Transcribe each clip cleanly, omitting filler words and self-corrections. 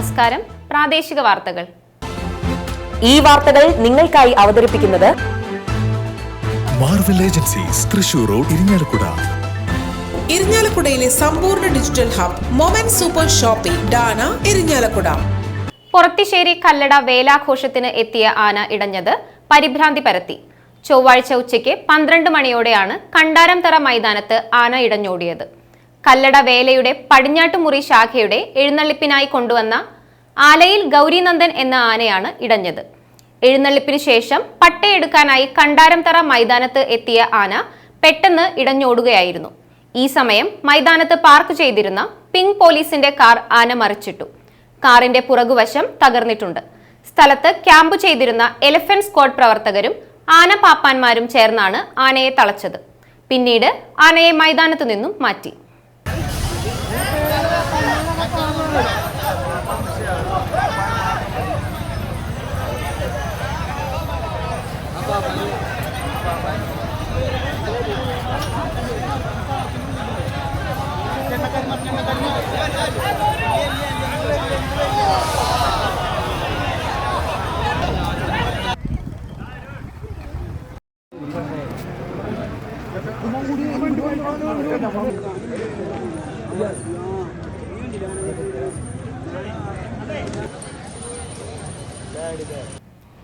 നമസ്കാരം. പ്രാദേശിക വാർത്തകൾ. ഈ വാർത്തകൾ നിങ്ങൾക്കായി അവതരിപ്പിക്കുന്നത് Marvel agencies, Thrissur road, Irinjalakuda. ഇരിങ്ങാലക്കുടയിലെ സമ്പൂർണ്ണ digital hub moment super shopping ഡാന ഇരിങ്ങാലക്കുട. പൊറത്തിശ്ശേരി കല്ലട വേലാഘോഷത്തിന് എത്തിയ ആന ഇടഞ്ഞത് പരിഭ്രാന്തി പരത്തി. ചൊവ്വാഴ്ച ഉച്ചയ്ക്ക് 12 മണിയോടെയാണ് കണ്ടാരംതറ മൈതാനത്ത് ആന ഇടഞ്ഞോടിയത്. കല്ലട വേലയുടെ പടിഞ്ഞാട്ടുമുറി ശാഖയുടെ എഴുന്നള്ളിപ്പിനായി കൊണ്ടുവന്ന ആലയിൽ ഗൗരീനന്ദൻ എന്ന ആനയാണ് ഇടഞ്ഞത്. എഴുന്നള്ളിപ്പിന് ശേഷം പട്ടയെടുക്കാനായി കണ്ടാരംതറ മൈതാനത്ത് എത്തിയ ആന പെട്ടെന്ന് ഇടഞ്ഞോടുകയായിരുന്നു. ഈ സമയം മൈതാനത്ത് പാർക്ക് ചെയ്തിരുന്ന പിങ്ക് പോലീസിന്റെ കാർ ആന മറിച്ചിട്ടു. കാറിന്റെ പുറകുവശം തകർന്നിട്ടുണ്ട്. സ്ഥലത്ത് ക്യാമ്പ് ചെയ്തിരുന്ന എലിഫന്റ് സ്ക്വാഡ് പ്രവർത്തകരും ആന പാപ്പാന്മാരും ചേർന്നാണ് ആനയെ തളച്ചത്. പിന്നീട് ആനയെ മൈതാനത്തു നിന്നും മാറ്റി.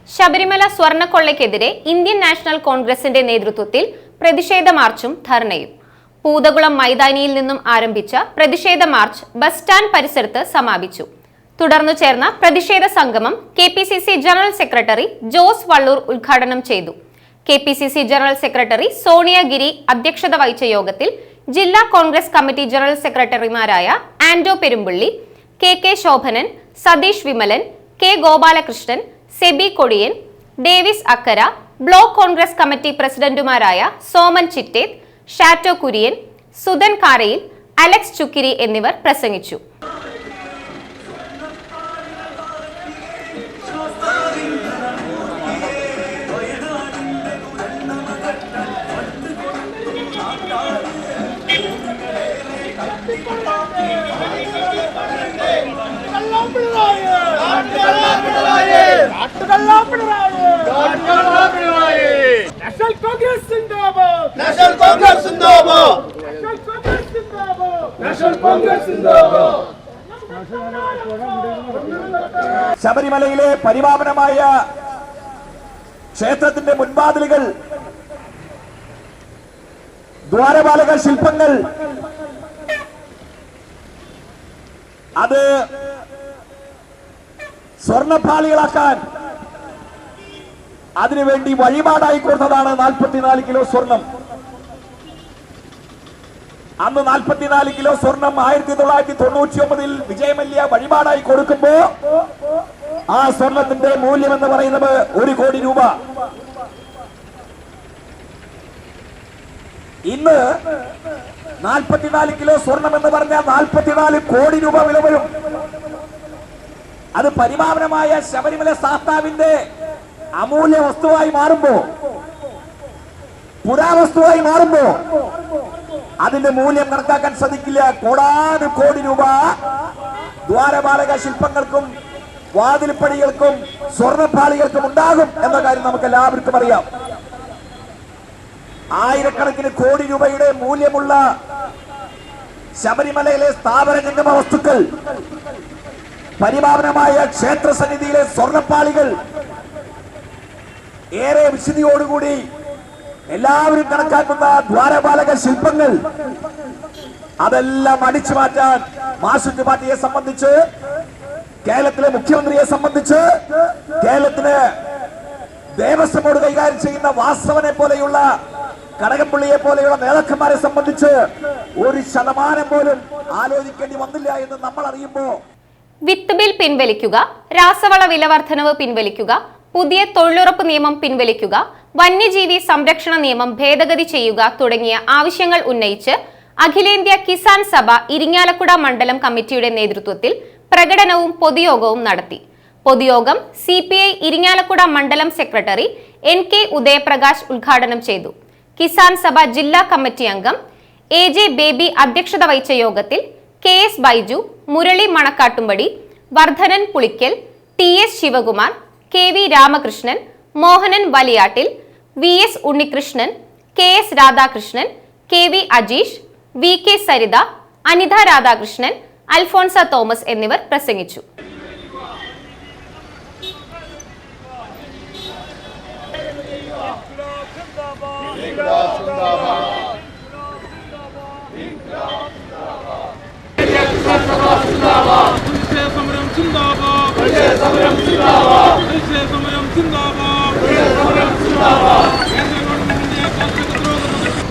ശബരിമല സ്വർണ്ണക്കൊള്ളയ്ക്കെതിരെ ഇന്ത്യൻ നാഷണൽ കോൺഗ്രസിന്റെ നേതൃത്വത്തിൽ പ്രതിഷേധ മാർച്ചും ധർണയും. പൂതകുളം മൈതാനിയിൽ നിന്നും ആരംഭിച്ച പ്രതിഷേധ മാർച്ച് ബസ് സ്റ്റാൻഡ് പരിസരത്ത് സമാപിച്ചു. തുടർന്നു ചേർന്ന പ്രതിഷേധ സംഗമം KPCC general secretary Jose Vallur ഉദ്ഘാടനം ചെയ്തു. KPCC general secretary Sonia Giri അധ്യക്ഷത വഹിച്ച യോഗത്തിൽ ജില്ലാ കോൺഗ്രസ് കമ്മിറ്റി ജനറൽ സെക്രട്ടറിമാരായ Ando Perumpally, KK Shobhanan, Satheesh Vimalan, K Gopalakrishnan, Seby Kodiyan, Davis Akkara, block Congress committee പ്രസിഡന്റുമാരായ സോമൻ ചിറ്റേത്, ഷാറ്റോ കുര്യൻ, സുധൻ കാരയിൽ, അലക്സ് ചുക്കിരി എന്നിവർ പ്രസംഗിച്ചു. ശബരിമലയിലെ പരിപാവനമായ ക്ഷേത്രത്തിന്റെ മുൻവാതിലുകൾ, ദ്വാരപാലക ശില്പങ്ങൾ, അത് സ്വർണ്ണപ്പാളികളാക്കാൻ അതിനുവേണ്ടി വഴിപാടായി കൊടുത്തതാണ് 44 കിലോ സ്വർണം. അന്ന് 44 കിലോ സ്വർണം 1999 വിജയമല്യ വഴിപാടായി കൊടുക്കുമ്പോ ആ സ്വർണത്തിന്റെ മൂല്യം എന്ന് പറയുന്നത് 1 കോടി രൂപ. ഇന്ന് 44 കിലോ സ്വർണം എന്ന് പറഞ്ഞാൽ 44 കോടി രൂപ വില വരും. അത് പരിപാവനമായ ശബരിമല സാത്താവിന്റെ അമൂല്യ വസ്തുവായി മാറുമ്പോ, പുരാവസ്തുവായി മാറുമ്പോ അതിന്റെ മൂല്യം കണക്കാക്കാൻ സാധിക്കില്ല. കോടാനുകോടി രൂപ ദ്വാരപാലക ശില്പങ്ങൾക്കും വാതിൽപ്പടികൾക്കും സ്വർണ്ണപ്പാളികൾക്കും ഉണ്ടാകും എന്ന കാര്യം നമുക്ക് എല്ലാവർക്കും അറിയാം. ആയിരക്കണക്കിന് കോടി രൂപയുടെ മൂല്യമുള്ള ശബരിമലയിലെ സ്ഥാപന ജംഗമ വസ്തുക്കൾ, പരിപാവനമായ ക്ഷേത്ര സന്നിധിയിലെ സ്വർണ്ണപ്പാളികൾ ഏറെ വിശുദ്ധിയോടുകൂടി എല്ലാവരും കണക്കാക്കുന്ന ദ്വാരപാലക ശില്പങ്ങൾ, അതെല്ലാം അടിച്ചു മാറ്റാൻ മാർക്സിസ്റ്റ് പാർട്ടിയെ സംബന്ധിച്ച്, കേരളത്തിലെ മുഖ്യമന്ത്രിയെ സംബന്ധിച്ച്, കേരളത്തിന് ദേവസ്വം ബോർഡ് കൈകാര്യം ചെയ്യുന്ന വാസവനെ പോലെയുള്ള, കടകംപള്ളിയെ പോലെയുള്ള നേതാക്കന്മാരെ സംബന്ധിച്ച് 1% പോലും ആലോചിക്കേണ്ടി വന്നില്ല എന്ന് നമ്മൾ അറിയുമ്പോ, വിത്ത് ബിൽ പിൻവലിക്കുക, രാസവള വിലവർദ്ധനവ് പിൻവലിക്കുക, പുതിയ തൊഴിലുറപ്പ് നിയമം പിൻവലിക്കുക, വന്യജീവി സംരക്ഷണ നിയമം ഭേദഗതി ചെയ്യുക തുടങ്ങിയ ആവശ്യങ്ങൾ ഉന്നയിച്ച് അഖിലേന്ത്യാ കിസാൻ സഭ ഇരിങ്ങാലക്കുട മണ്ഡലം കമ്മിറ്റിയുടെ നേതൃത്വത്തിൽ പ്രകടനവും പൊതുയോഗവും നടത്തി. പൊതുയോഗം CPI ഇരിങ്ങാലക്കുട മണ്ഡലം സെക്രട്ടറി NK ഉദയപ്രകാശ് ഉദ്ഘാടനം ചെയ്തു. കിസാൻ സഭ ജില്ലാ കമ്മിറ്റി അംഗം AJ ബേബി അധ്യക്ഷത വഹിച്ച യോഗത്തിൽ KS Baiju, Murali Manakkattumpadi, Vardhanan Pulikkal, TS Sivakumar, KV Ramakrishnan, Mohanan Valiyattil, VS Unnikrishnan, KS Radhakrishnan, KV Ajeesh, VK Saritha, Anitha Radhakrishnan, Alphonsa Thomas എന്നിവർ പ്രസംഗിച്ചു.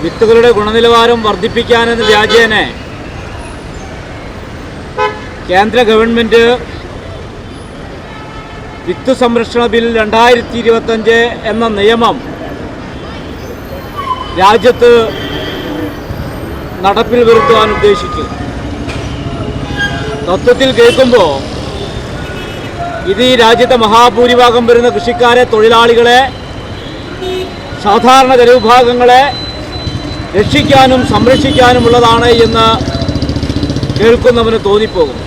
വിത്തുകളുടെ ഗുണനിലവാരം വർദ്ധിപ്പിക്കാനെന്ന വ്യാജേന കേന്ദ്ര ഗവൺമെന്റ് വിത്ത് സംരക്ഷണ ബിൽ 2025 എന്ന നിയമം രാജ്യത്ത് നടപ്പിൽ വരുത്തുവാൻ ഉദ്ദേശിച്ചു. തത്വത്തിൽ കേൾക്കുമ്പോൾ ഇത് ഈ രാജ്യത്തെ മഹാഭൂരിഭാഗം വരുന്ന കൃഷിക്കാരെ, തൊഴിലാളികളെ, സാധാരണ ജനവിഭാഗങ്ങളെ രക്ഷിക്കാനും സംരക്ഷിക്കാനുമുള്ളതാണ് എന്ന് കേൾക്കുന്നവന് തോന്നിപ്പോകും.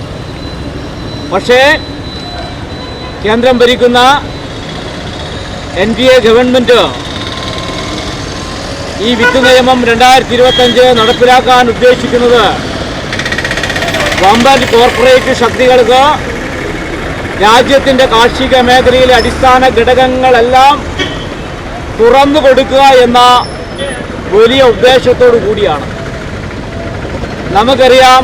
പക്ഷേ കേന്ദ്രം ഭരിക്കുന്ന NDA ഗവൺമെൻറ് ഈ വിത്ത് നിയമം 2025 നടപ്പിലാക്കാൻ ഉദ്ദേശിക്കുന്നത് വമ്പൻ കോർപ്പറേറ്റ് ശക്തികൾക്ക് രാജ്യത്തിൻ്റെ കാർഷിക മേഖലയിലെ അടിസ്ഥാന ഘടകങ്ങളെല്ലാം തുറന്നു കൊടുക്കുക എന്ന വലിയ ഉദ്ദേശത്തോടു കൂടിയാണ്. നമുക്കറിയാം,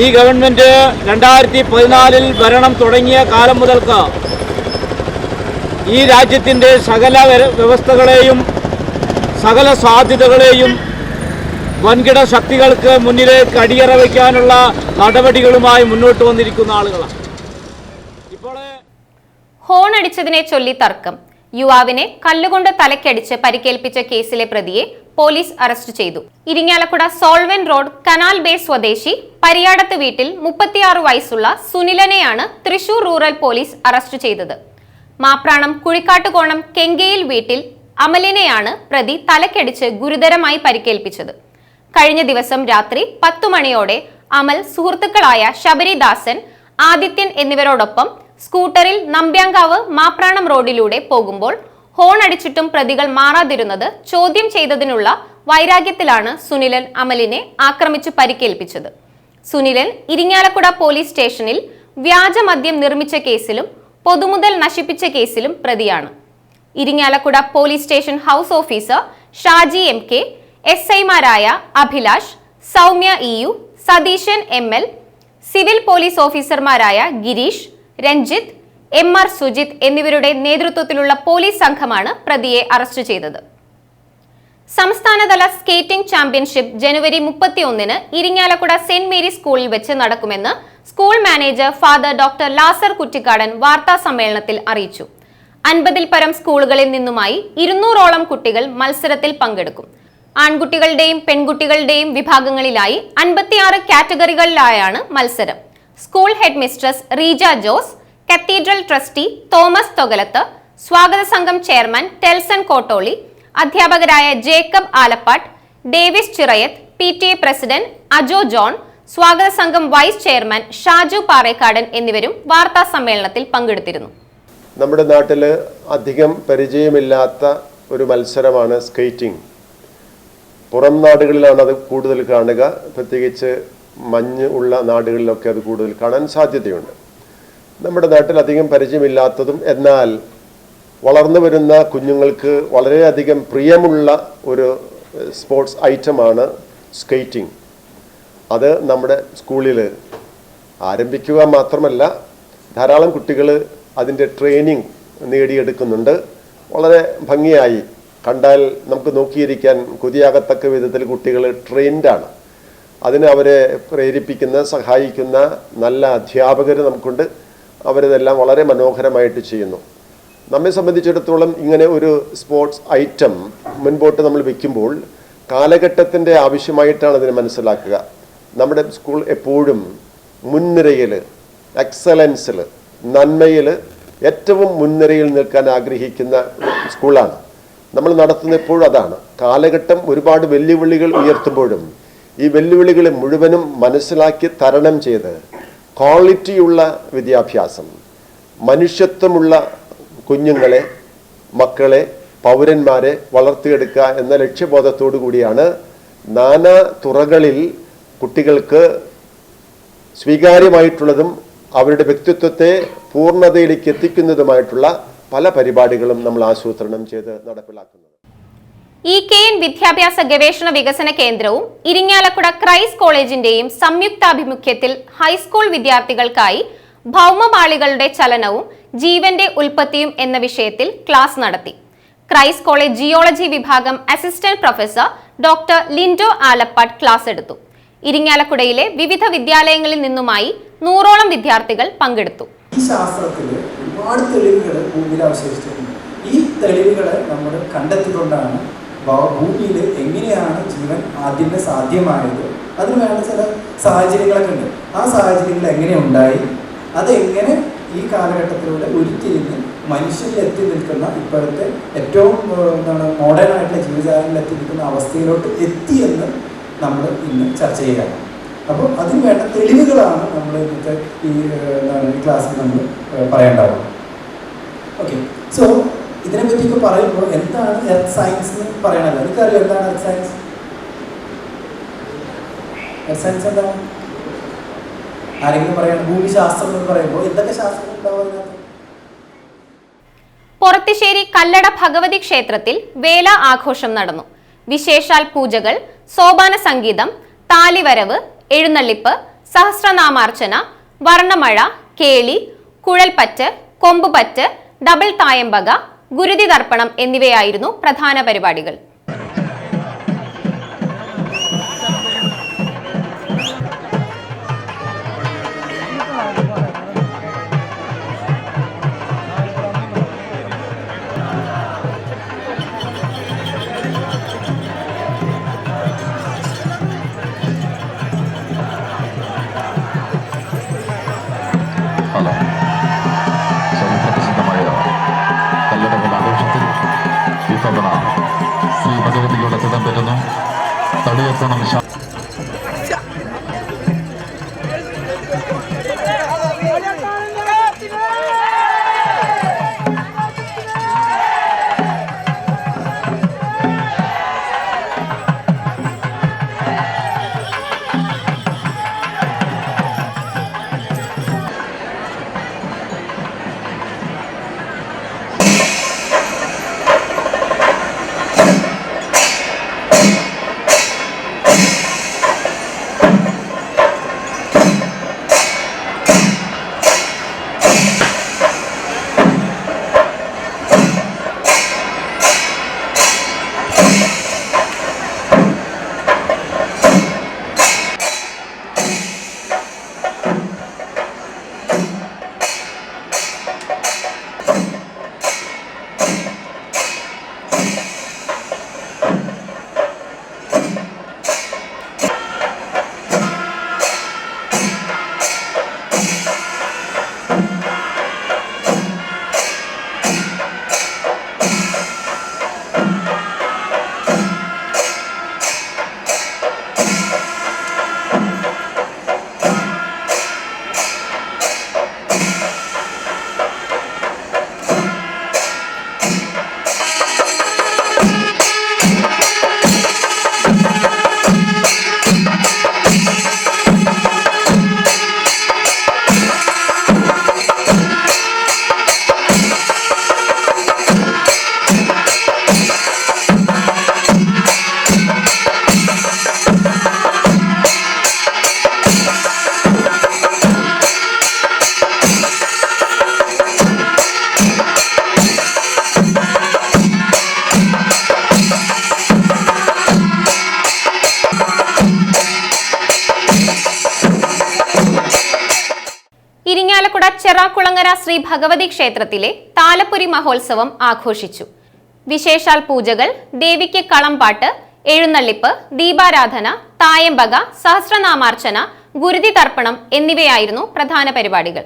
ഈ ഗവൺമെൻറ് 2014 ഭരണം തുടങ്ങിയ കാലം മുതൽക്ക് ഈ രാജ്യത്തിൻ്റെ സകല വ്യവസ്ഥകളെയും സകല സാധ്യതകളെയും വൻകിട ശക്തികൾക്ക് മുന്നിലേക്ക് അടിയറ വയ്ക്കാനുള്ള നടപടികളുമായി മുന്നോട്ട് വന്നിരിക്കുന്ന ആളുകളാണ്. ഇപ്പോൾ ഹോണടിച്ചതിനെ ചൊല്ലി തർക്കം. യുവാവിനെ കല്ലുകൊണ്ട് തലക്കടിച്ച് പരിക്കേൽപ്പിച്ച കേസിലെ പ്രതിയെ പോലീസ് അറസ്റ്റ് ചെയ്തു. Irinjalakuda solvent road canal bay സ്വദേശി പരിയാടത്ത് വീട്ടിൽ 36 വയസ്സുള്ള സുനിലനെയാണ് തൃശൂർ റൂറൽ പോലീസ് അറസ്റ്റ് ചെയ്തത്. മാപ്രാണം കുഴിക്കാട്ടുകോണം കെങ്കയിൽ വീട്ടിൽ അമലിനെയാണ് പ്രതി തലക്കടിച്ച് ഗുരുതരമായി പരിക്കേൽപ്പിച്ചത്. കഴിഞ്ഞ ദിവസം രാത്രി 10 മണിയോടെ അമൽ സുഹൃത്തുക്കളായ ശബരിദാസൻ, ആദിത്യൻ എന്നിവരോടൊപ്പം സ്കൂട്ടറിൽ നമ്പ്യാങ്കാവ് മാപ്രാണം റോഡിലൂടെ പോകുമ്പോൾ ഹോൺ അടിച്ചിട്ടും പ്രതികൾ മാറാതിരുന്നത് ചോദ്യം ചെയ്തതിനുള്ള വൈരാഗ്യത്തിലാണ് സുനിലൻ അമലിനെ ആക്രമിച്ചു പരിക്കേൽപ്പിച്ചത്. സുനിലൻ ഇരിങ്ങാലക്കുട പോലീസ് സ്റ്റേഷനിൽ വ്യാജമദ്യം നിർമ്മിച്ച കേസിലും പൊതുമുതൽ നശിപ്പിച്ച കേസിലും പ്രതിയാണ്. Irinjalakuda police station house officer Shaji MK, SI മാരായ Abhilash, Soumya EU, Satheesan ML, civil police ഓഫീസർമാരായ ഗിരീഷ്, രഞ്ജിത്ത്, MR സുജിത് എന്നിവരുടെ നേതൃത്വത്തിലുള്ള പോലീസ് സംഘമാണ് പ്രതിയെ അറസ്റ്റ് ചെയ്തത്. സംസ്ഥാനതല സ്കേറ്റിംഗ് ചാമ്പ്യൻഷിപ്പ് ജനുവരി 31 ഇരിങ്ങാലക്കുട സെന്റ് മേരീസ് സ്കൂളിൽ വെച്ച് നടക്കുമെന്ന് സ്കൂൾ മാനേജർ ഫാദർ ഡോക്ടർ ലാസർ കുറ്റിക്കാടൻ വാർത്താ സമ്മേളനത്തിൽ അറിയിച്ചു. 50-ൽ പരം സ്കൂളുകളിൽ നിന്നുമായി 200ഓളം കുട്ടികൾ മത്സരത്തിൽ പങ്കെടുക്കും. ആൺകുട്ടികളുടെയും പെൺകുട്ടികളുടെയും വിഭാഗങ്ങളിലായി 56 കാറ്റഗറികളിലായാണ് മത്സരം. School head mistress Reeja Jose, cathedral trustee Thomas Thokalath, സ്വാഗത സംഘം ചെയർമാൻ ടെൽസൺ കോട്ടോളി, അധ്യാപകരായ ജേക്കബ് ആലപ്പാട്ട്, ഡേവിസ് ചിറയത്ത്, PTA പ്രസിഡന്റ് അജോ ജോൺ, സ്വാഗത സംഘം വൈസ് ചെയർമാൻ ഷാജു പാറേക്കാടൻ എന്നിവരും വാർത്താ സമ്മേളനത്തിൽ പങ്കെടുത്തിരുന്നു. നമ്മുടെ നാട്ടിൽ അധികം പരിചയമില്ലാത്ത ഒരു മത്സരമാണ് സ്കേറ്റിംഗ്. പുറം നാടുകളിലാണ് അത് കൂടുതൽ കാണുക, പ്രത്യേകിച്ച് മഞ്ഞ് ഉള്ള നാടുകളിലൊക്കെ അത് കൂടുതൽ കാണാൻ സാധ്യതയുണ്ട്. നമ്മുടെ നാട്ടിൽ അധികം പരിചയമില്ലാത്തതും എന്നാൽ വളർന്നു വരുന്ന കുഞ്ഞുങ്ങൾക്ക് വളരെയധികം പ്രിയമുള്ള ഒരു സ്പോർട്സ് ഐറ്റമാണ് സ്കേറ്റിംഗ്. അത് നമ്മുടെ സ്കൂളിൽ ആരംഭിക്കുക മാത്രമല്ല, ധാരാളം കുട്ടികൾ അതിൻ്റെ ട്രെയിനിങ് നേടിയെടുക്കുന്നുണ്ട്. വളരെ ഭംഗിയായി കണ്ടാൽ നമുക്ക് നോക്കിയിരിക്കാൻ കൊതിയാകത്തക്ക വിധത്തിൽ കുട്ടികൾ ട്രെയിൻഡാണ്. അതിന് അവരെ പ്രേരിപ്പിക്കുന്ന, സഹായിക്കുന്ന നല്ല അധ്യാപകർ നമുക്കുണ്ട്. അവരിതെല്ലാം വളരെ മനോഹരമായിട്ട് ചെയ്യുന്നു. നമ്മെ സംബന്ധിച്ചിടത്തോളം ഇങ്ങനെ ഒരു സ്പോർട്സ് ഐറ്റം മുൻപോട്ട് നമ്മൾ വയ്ക്കുമ്പോൾ കാലഘട്ടത്തിൻ്റെ ആവശ്യമായിട്ടാണ് അതിനെ മനസ്സിലാക്കുക. നമ്മുടെ സ്കൂൾ എപ്പോഴും മുൻനിരയിൽ, എക്സലൻസിൽ, നന്മയിൽ ഏറ്റവും മുൻനിരയിൽ നിൽക്കാൻ ആഗ്രഹിക്കുന്ന സ്കൂളാണ്. നമ്മൾ നടത്തുന്ന എപ്പോഴും അതാണ്. കാലഘട്ടം ഒരുപാട് വെല്ലുവിളികൾ ഉയർത്തുമ്പോഴും ഈ വെല്ലുവിളികളെ മുഴുവനും മനസ്സിലാക്കി തരണം ചെയ്ത് ക്വാളിറ്റിയുള്ള വിദ്യാഭ്യാസം, മനുഷ്യത്വമുള്ള കുഞ്ഞുങ്ങളെ, മക്കളെ, പൗരന്മാരെ വളർത്തിയെടുക്കുക എന്ന ലക്ഷ്യബോധത്തോടു കൂടിയാണ് നാനാ തുറകളിൽ കുട്ടികൾക്ക് സ്വീകാര്യമായിട്ടുള്ളതും അവരുടെ വ്യക്തിത്വത്തെ പൂർണ്ണതയിലേക്ക് എത്തിക്കുന്നതുമായിട്ടുള്ള പല പരിപാടികളും നമ്മൾ ആസൂത്രണം ചെയ്ത് നടപ്പിലാക്കുന്നത്. EKN വിദ്യാഭ്യാസ ഗവേഷണ വികസന കേന്ദ്രവും ഇരിങ്ങാലക്കുട ക്രൈസ്റ്റ് കോളേജിന്റെയും സംയുക്താഭിമുഖ്യത്തിൽ ഹൈസ്കൂൾ വിദ്യാർത്ഥികൾക്കായി ഭൗമപാളികളുടെ ചലനവും ജീവന്റെ ഉൽപ്പത്തിയും എന്ന വിഷയത്തിൽ ക്ലാസ് നടത്തി. ക്രൈസ്റ്റ് കോളേജ് ജിയോളജി വിഭാഗം assistant professor doctor Lindo Alappad class എടുത്തു. ഇരിങ്ങാലക്കുടയിലെ വിവിധ വിദ്യാലയങ്ങളിൽ നിന്നുമായി 100ഓളം വിദ്യാർത്ഥികൾ പങ്കെടുത്തു. ഈ ശാസ്ത്രത്തിൽ ഒരുപാട് തെളിവുകൾ ഭൂമിയിൽ അവശേഷിച്ചിട്ടുണ്ട്. ഈ തെളിവുകൾ നമ്മൾ കണ്ടെത്തിക്കൊണ്ടാണ് ഭൂമിയിൽ എങ്ങനെയാണ് ജീവൻ ആദ്യമേ സാധ്യമായത്, അതിന് വേണ്ട ചില സാഹചര്യങ്ങളൊക്കെ ഉണ്ട്. ആ സാഹചര്യങ്ങൾ എങ്ങനെ ഉണ്ടായി, അതെങ്ങനെ ഈ കാലഘട്ടത്തിലൂടെ ഉരുത്തിരിഞ്ഞ് മനുഷ്യരിൽ എത്തി നിൽക്കുന്ന ഇപ്പോഴത്തെ ഏറ്റവും മോഡേൺ ആയിട്ടുള്ള ജീവജാലങ്ങളിൽ എത്തി നിൽക്കുന്ന അവസ്ഥയിലോട്ട് എത്തിയെന്ന് നമ്മൾ ഇന്ന് ചർച്ച ചെയ്യുകയാണ്. അപ്പോൾ അതിന് വേണ്ട തെളിവുകളാണ് നമ്മൾ ഇന്നത്തെ ഈ ക്ലാസ്സിൽ നമ്മൾ പറയേണ്ടത്. ഓക്കെ, സോ ഇതിനെപ്പറ്റിയൊക്കെ പറയുമ്പോൾ എന്താണ് എർത്ത് സയൻസ് എന്ന് പറയണല്ലോ. എനിക്കറിയാം എന്താണ് എർത്ത് സയൻസ്. എർത്ത് സയൻസ് എന്താണ് ആരെങ്കിലും പറയണം? ഭൂമിശാസ്ത്രം എന്ന് പറയുമ്പോൾ എന്തൊക്കെ ശാസ്ത്രം ഉണ്ടാവും? പൊറത്തിശ്ശേരി കല്ലട ഭഗവതി ക്ഷേത്രത്തിൽ വേല ആഘോഷം നടന്നു. വിശേഷാൽ പൂജകൾ, സോപാന സംഗീതം, താലിവരവ്, എഴുന്നള്ളിപ്പ്, സഹസ്രനാമാർച്ചന, വർണ്ണമഴ, കേളി, കുഴൽപ്പറ്റ്, കൊമ്പുപറ്റ്, ഡബിൾ തായമ്പക, ഗുരുതി തർപ്പണം എന്നിവയായിരുന്നു പ്രധാന പരിപാടികൾ. ശ്രീ ഭഗവതിയുടെ തിടം പെരുന്നു തടിയെത്തണം. ഇരിങ്ങാലക്കുട ചെറാക്കുളങ്ങര ശ്രീ ഭഗവതി ക്ഷേത്രത്തിലെ താലപ്പൊരി മഹോത്സവം ആഘോഷിച്ചു. വിശേഷാൽ പൂജകൾ, ദേവിക്ക് കളംപാട്ട്, എഴുന്നള്ളിപ്പ്, ദീപാരാധന, തായമ്പക, സഹസ്രനാമാർച്ചന, ഗുരുതി തർപ്പണം എന്നിവയായിരുന്നു പ്രധാന പരിപാടികൾ.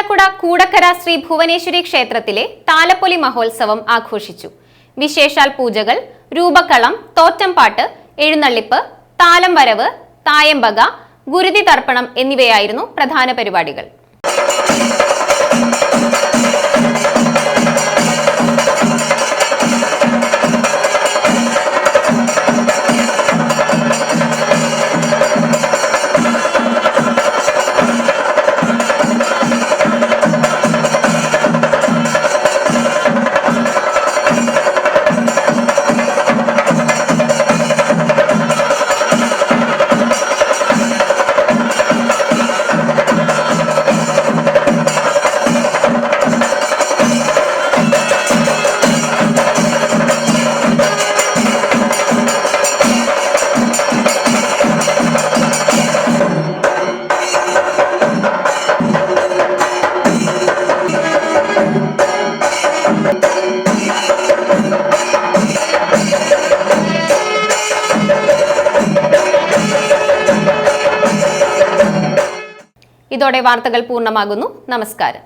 ഇരിഞ്ഞാലക്കുട കൂടക്കര ശ്രീ ഭുവനേശ്വരി ക്ഷേത്രത്തിലെ താലപ്പൊലി മഹോത്സവം ആഘോഷിച്ചു. വിശേഷാൽ പൂജകൾ, രൂപക്കളം, തോറ്റംപാട്ട്, എഴുന്നള്ളിപ്പ്, താലം വരവ്, തായമ്പക, ഗുരുതി തർപ്പണം എന്നിവയായിരുന്നു പ്രധാന പരിപാടികൾ. ഇതോടെ വാർത്തകൾ പൂർണ്ണമാകുന്നു. നമസ്കാരം.